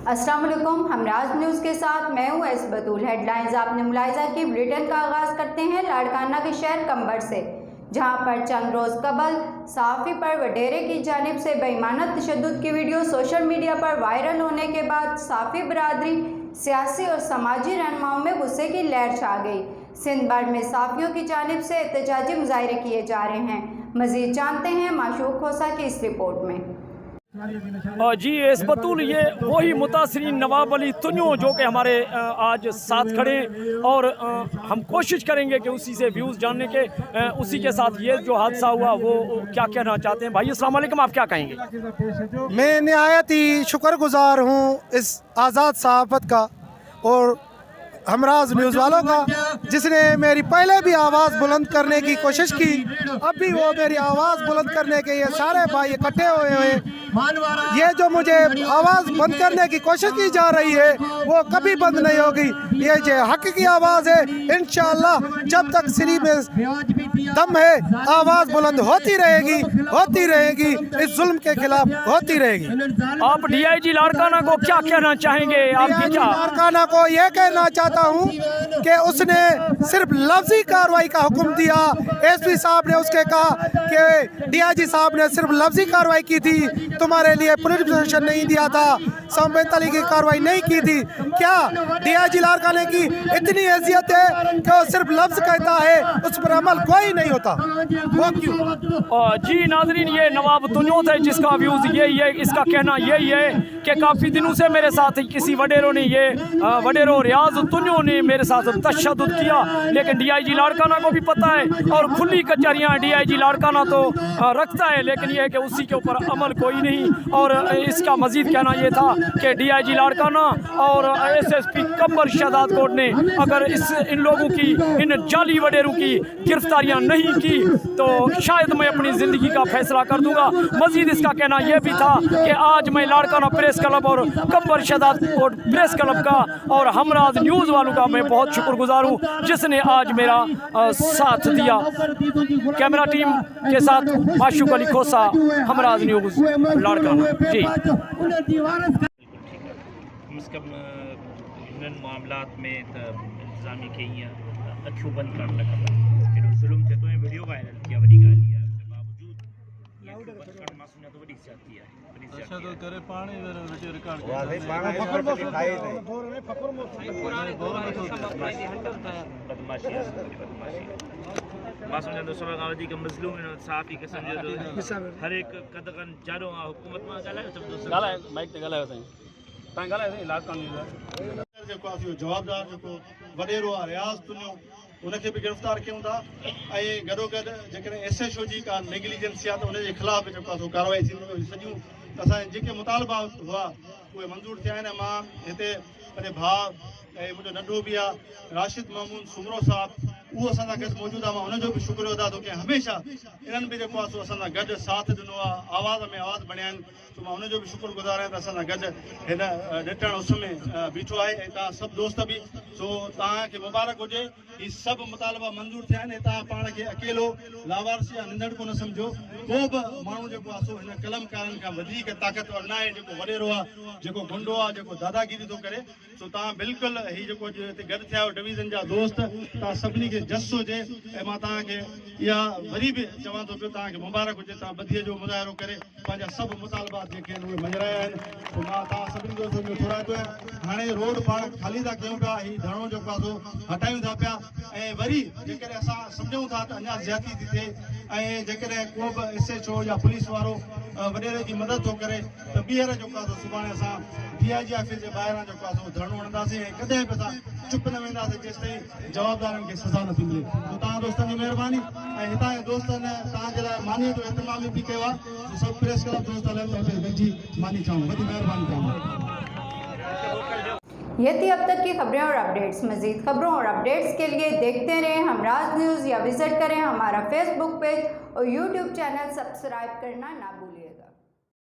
अस्सलाम वालेकुम, हमराज न्यूज़ के साथ मैं हूँ एस बतूल। हेडलाइंस आपने मुलाहिजा की। बुलेटिन का आगाज़ करते हैं लाड़काना के शहर कंबर से, जहां पर चंद रोज़ कबल सहाफ़ी पर वडेरे की जानिब से बेईमाना तशद्दुद की वीडियो सोशल मीडिया पर वायरल होने के बाद सहाफ़ी बरादरी, सियासी और समाजी रहनुमाओं में गुस्से की लहर छा गई। सिंध भर में सहाफ़ियों की जानिब से एहतजाजी मुजाहरे किए जा रहे हैं। मज़ीद जानते हैं माशूक खोसा की इस रिपोर्ट में। जी एस बतूल, ये वही मुतासरीन नवाब अली तुन्यो जो कि हमारे आज साथ खड़े, और हम कोशिश करेंगे कि उसी से व्यूज़ जानने के, उसी के साथ ये जो हादसा हुआ वो क्या कहना चाहते हैं। भाई अस्सलाम वालेकुम, आप क्या कहेंगे? मैं निहायत ही शुक्रगुजार हूँ इस आज़ाद सहाफ़त का और हमराज न्यूज़ वालों का, जिसने मेरी पहले भी आवाज़ बुलंद करने की कोशिश की। अब भी वो मेरी आवाज़ बुलंद करने के ये सारे भाई इकट्ठे हुए हैं। ये जो मुझे आवाज़ बंद करने की कोशिश की जा रही है वो कभी बंद नहीं होगी। ये जो हक की आवाज़ है, इंशाअल्लाह जब तक सिरी में दम है आवाज़ बुलंद होती रहेगी, इस जुल्म के खिलाफ होती रहेगी। आप DIG लाड़काना को क्या कहना चाहेंगे? DIG लाड़काना को ये कहना चाहता हूँ कि उसने सिर्फ लफ्जी कार्रवाई का हुक्म दिया। SP साहब ने उसके कहा कि DIG साहब ने सिर्फ लफ्जी कार्रवाई की थी, तुम्हारे लिए पुलिस प्रोटेक्शन नहीं दिया था, 145 की कार्रवाई नहीं की थी। क्या DIG लाड़काना की इतनी हैसियत है कि वो सिर्फ लफ्ज कहता है, उस पर अमल कोई नहीं होता? वो क्यों? जी नाजरीन, ये नवाब तुन्यो थे जिसका व्यूज़ यही है। इसका कहना यही है कि काफ़ी दिनों से मेरे साथ किसी वडेरों ने, ये वडेरो रियाज तुन्यो ने मेरे साथ तशद्दुद किया, लेकिन DIG लाड़काना को भी पता है और खुली कचहरियाँ DIG लाड़काना तो रखता है, लेकिन यह है कि उसी के ऊपर अमल कोई नहीं। और इसका मजीद कहना यह था कि DIG लाड़काना और SSP कंबर शहजाद कोट ने अगर इन लोगों की, इन जाली वडेरों की गिरफ्तारियां नहीं की तो शायद मैं अपनी ज़िंदगी का फैसला कर दूंगा। मजीद इसका कहना यह भी था कि आज मैं लाड़काना प्रेस क्लब और कंबर शहजाद कोट प्रेस क्लब का और हमराज न्यूज़ वालों का मैं बहुत शुक्रगुजार हूँ जिसने आज मेरा साथ दिया। कैमरा टीम के साथ माशूक अली खोसा, हमराज न्यूज़ लाड़काना। जी हिननि मामलात में त इंतज़ामी के ईअं अखियूं बंदि करणु न खपनि। हेॾो ज़ुल्म थिए थो ऐं वीडियो वायरल थी आहे, वॾी ॻाल्हि इहा आहे। बावजूद इहा अखियूं बंदि करणु मां सम्झां थो वॾी ज़्यादती आहे। मां सम्झां थो सभ खां वधीक मज़लूम सहाफ़ी खे सम्झो थो हर हिकु कदगन जारो आहे हुकूमत मां। ॻाल्हायो माइक ते ॻाल्हायो साईं, तव्हां ॻाल्हायो साईं। इलाक़ जेको आहे जवाबदार जेको वडेरो आहे रियाज़ तुन्यो, उनखे बि गिरफ़्तार कयूं था ऐं गॾोगॾु जेकॾहिं SHO जी का नेग्लिजेंसी आहे त उनजे ख़िलाफ़ जेको आहे कार्रवाई थींदी। सॼियूं असांजे जेके मुतालबा हुआ उहे मंज़ूर थिया आहिनि। मां हिते पंहिंजे भाउ ऐं मुंहिंजो नंढो बि आहे राशिद महमूद सुमरो साहब, उहो असां सां गॾु मौजूदु आहे। मां हुनजो बि शुक्रिया अदा थो कयां। हमेशह इन्हनि बि जेको आहे सो असां सां गॾु साथ ॾिनो आहे, आवाज़ में आवाज़ बणिया आहिनि। तो मां हुनजो बि शुक्रगुज़ार आहियां त असां सां गॾु हिन ॾिठण उस में बीठो आहे। ऐं तव्हां सभु दोस्त बि, सो तव्हांखे मुबारक हुजे। ही सभु मुतालबा मंज़ूर थिया आहिनि। तव्हां पाण खे अकेलो लावारसी या निंदड़ कोन सम्झो। को बि माण्हू जेको आहे सो हिन कलमकारनि खां वधीक ताक़तवर न आहे। जेको वडेरो आहे, जेको गुंडो आहे, जेको दादागिरी थो करे, सो तव्हां बिल्कुलु ही जेको हिते गॾु थिया आहियो डिवीज़न जा दोस्त, तव्हां सभिनी खे जस हुजे। ऐं मां तव्हांखे इहा वरी बि चवां थो पियो, तव्हांखे मुबारक हुजे। तव्हां बदीअ जो मुज़ाहिरो करे पंहिंजा सभु मुतालबात जेके आहिनि उहे मंझराया आहिनि। पोइ मां तव्हां सभिनी जो थोरा थो हाणे रोड पाण ख़ाली था कयूं पिया, ही धरणो जेको आहे सो हटायूं था पिया। ऐं वरी जेकॾहिं असां सम्झूं था त अञा ज़्यादती थी थिए ऐं जेकॾहिं को बि SHO या पुलिस वारो वडेरे जी मदद थो करे त ॿीहर जेको आहे सुभाणे असां DIG ऑफिस जे ॿाहिरां जेको आहे धरणो हणंदासीं ऐं कॾहिं बि असां चुप न वेंदासीं जेसि ताईं जवाबदारनि खे सज़ा नथी मिले। तो तव्हां दोस्तनि जी महिरबानी ऐं हितां जे दोस्तनि तव्हांजे लाइ मानी जो एहतमाम बि कयो आहे। सभु प्रेस क्लब दोस्त हलनि था हुते गॾिजी मानी चाहूं। वॾी महिरबानी कयूं। ये थी अब तक की खबरें और अपडेट्स। मज़ीद खबरों और अपडेट्स के लिए देखते रहें हमराज न्यूज़ या विजिट करें हमारा फेसबुक पेज और यूट्यूब चैनल। सब्सक्राइब करना ना भूलिए।